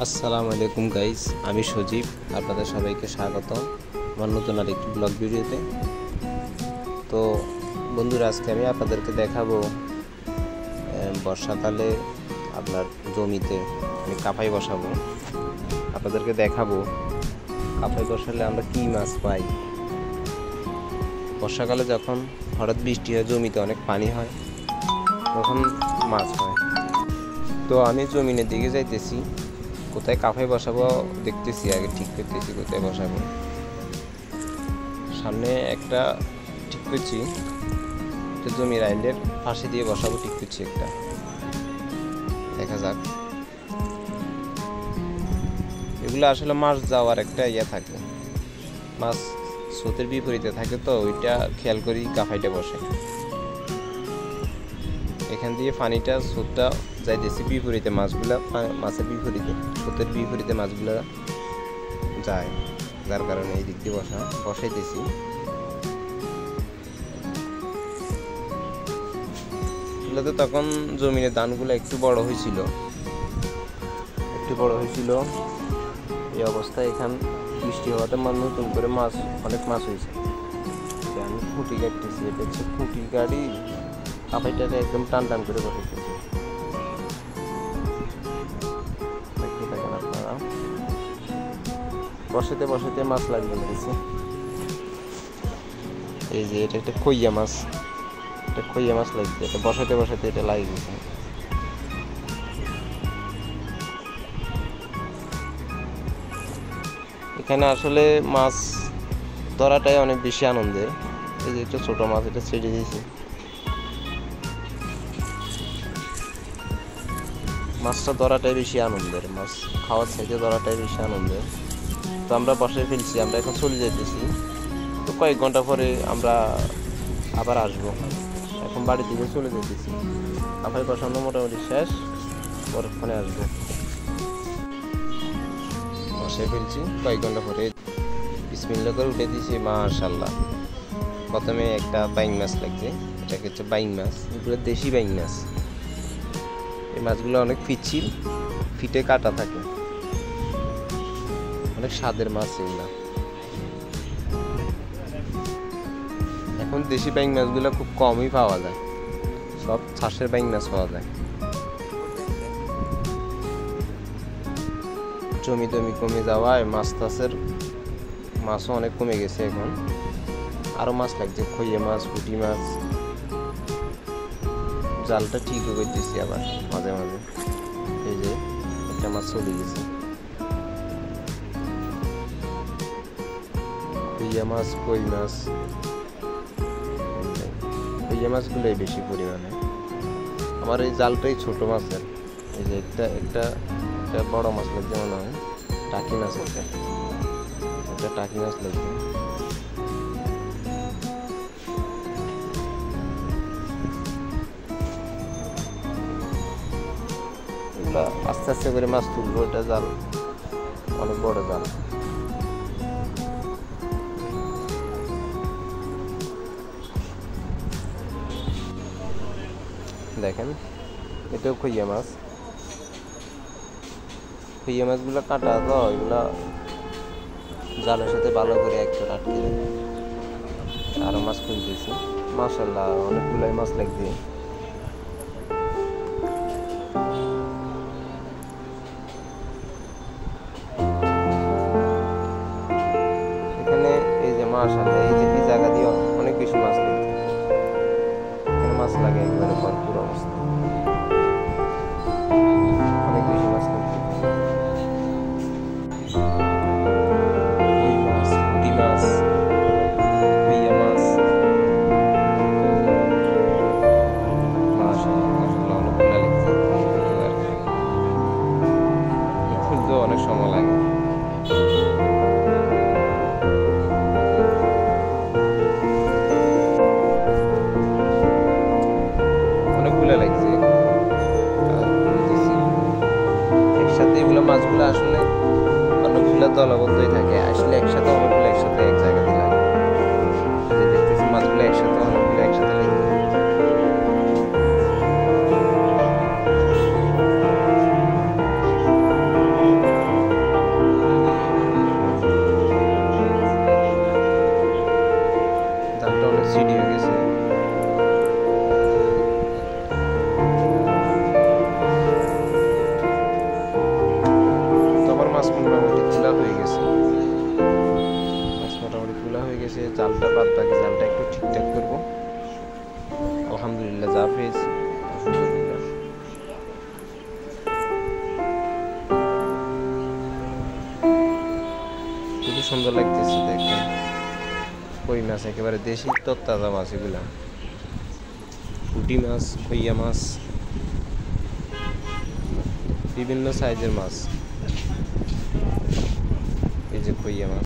আসসালামু আলাইকুম গাইস, আমি সজীব। আপনাদের সবাইকে স্বাগত আমার নতুন আরেকটি ব্লগ ভিডিওতে। তো বন্ধুরা, আজকে আমি আপনাদেরকে দেখাবো বর্ষাকালে আপনার জমিতে আমি কাপাই বসাবো। আপনাদেরকে দেখাবো কাপাই বসালে আমরা কী মাছ পাই। বর্ষাকালে যখন হঠাৎ বৃষ্টি হয়, জমিতে অনেক পানি হয়, তখন মাছ হয়। তো আমি জমিনের দিকে যাইতেছি, কোথায় কাপাই বসাবো দেখতেছি, আগে ঠিক করতেছি কোথায় বসাবো। সামনে একটা ঠিক করছি, জমির আইলের পাশে দিয়ে বসাবো, ঠিক করছি একটা, দেখা যাক। এগুলো আসলে মাছ যাওয়ার একটা ইয়ে থাকে, মাছ স্রোতের বিপরীতে থাকে, তো ওইটা খেয়াল করি কাপাইটা বসে। এখান দিয়ে পানিটা স্রোতটা যাইতেছি বিপরীতে, মাছের বিপরীতে, স্রোতের বিপরীতে মাছগুলো যায়, যার কারণে এই দিক দিয়ে বসাইতেছি। এগুলোতে তখন জমিনের ধানগুলো একটু বড় হয়েছিল, এই অবস্থায় এখান বৃষ্টি হওয়াতে নতুন করে অনেক মাছ হয়েছে। আমি খুঁটি কাটতেছি, এটা হচ্ছে খুঁটি গাড়ি, কাপাইটাকে একদম টান টান করে বসাইতেছি। দেখতে থাকেন আপনারা, বসাতে মাছ লাগিয়ে গেছে। এই যে এটা একটা খইয়া মাছ, লাগছে, এটা বসাতে এটা লাগিয়ে গেছে। এখানে আসলে মাছ ধরাটাই অনেক বেশি আনন্দের। এই যে একটা ছোট মাছ, এটা ছেড়ে দিয়েছি। মাছটা ধরাটাই বেশি আনন্দের, মাছ খাওয়ার চাইতে ধরাটাই বেশি আনন্দের। তো আমরা বসায় ফেলছি, আমরা এখন চলে যেতেছি। তো কয়েক ঘন্টা পরে আমরা আবার আসবো। এখন বাড়ির দিকে চলে যেতেছি, কাপাই বসানো মোটামুটি শেষ, পরক্ষণে আসবো। বসায় ফেলছি, কয়েক ঘন্টা পরে বিসমিল্লাহ করে উঠে দিয়েছি। মাশাআল্লাহ, প্রথমে একটা বাইং মাছ লাগছে, এটাকে হচ্ছে বাইং মাছ, এগুলো দেশি বাইং মাছ। এই মাছগুলো অনেক পিচ্ছিল, ফিটে কাটা থাকে, অনেক স্বাদের মাছ এগুলো। এখন দেশি বাইং মাছগুলো খুব কমই পাওয়া যায়, সব চাষের বাইং মাছ পাওয়া যায়। জমি কমে যাওয়ায় মাছও অনেক কমে গেছে। এখন আরো মাছ লাগছে, খইয়া মাছ, পুঁটি মাছ। জালটা ঠিকও করতেছি আবার মাঝে মাঝে। এই যে একটা মাছ চলে গেছে, খইয়া মাছ, কই মাছ। খইয়া মাছগুলোই বেশি পরিমাণে। আমার এই জালটাই ছোট মাছের। এই যে একটা বড় মাছ লাগছে, মনে হয় টাকি মাছ। একটা টাকি মাছ লাগছে। আস্তে আস্তে করে মাছ তুলবো, এটা জাল অনেক বড় জাল। দেখেন, এটাও খইয়া মাছগুলো কাটা, তো এগুলা জালের সাথে ভালো করে একটা আটকে দেয়। আরো মাছ খুঁজতেছি, মাশাআল্লাহ অনেকগুলাই মাছ লাগছে। মাশাআল্লাহ, এই যে এই জায়গা দিয়ে অনেক বেশি মাছ লাগছে, এখানে মাছ লাগে একেবারে ভরপুর অবস্থা, অনেক বেশি মাছ লাগছে। কই মাছ, পুঁটি মাছ, খইয়া মাছ, মাশাআল্লাহ অনেকগুলো লাগছে। খুলতেও অনেক সময় লাগে। লাগছে একসাথে, এগুলো মাছগুলো আসলে অনেকগুলো দলবদ্ধই থাকে, আসলে একসাথে অনেকগুলো একসাথে এক জায়গাতে লাগে। দেখতেছি মাছগুলো অনেকগুলো একসাথে লাগে। গেছে, জালটা বাদ বাকি জালটা একটু ঠিকঠাক করবো। আলহামদুলিল্লাহ যা পেয়েছি আলহামদুলিল্লাহ। খুবই সুন্দর লাগতেছে দেখেন, কই মাছ একেবারে দেশি তরতাজা মাছ এগুলা, পুঁটি মাছ, কইয়া মাছ, বিভিন্ন সাইজের মাছ। এই যে কইয়া মাছ।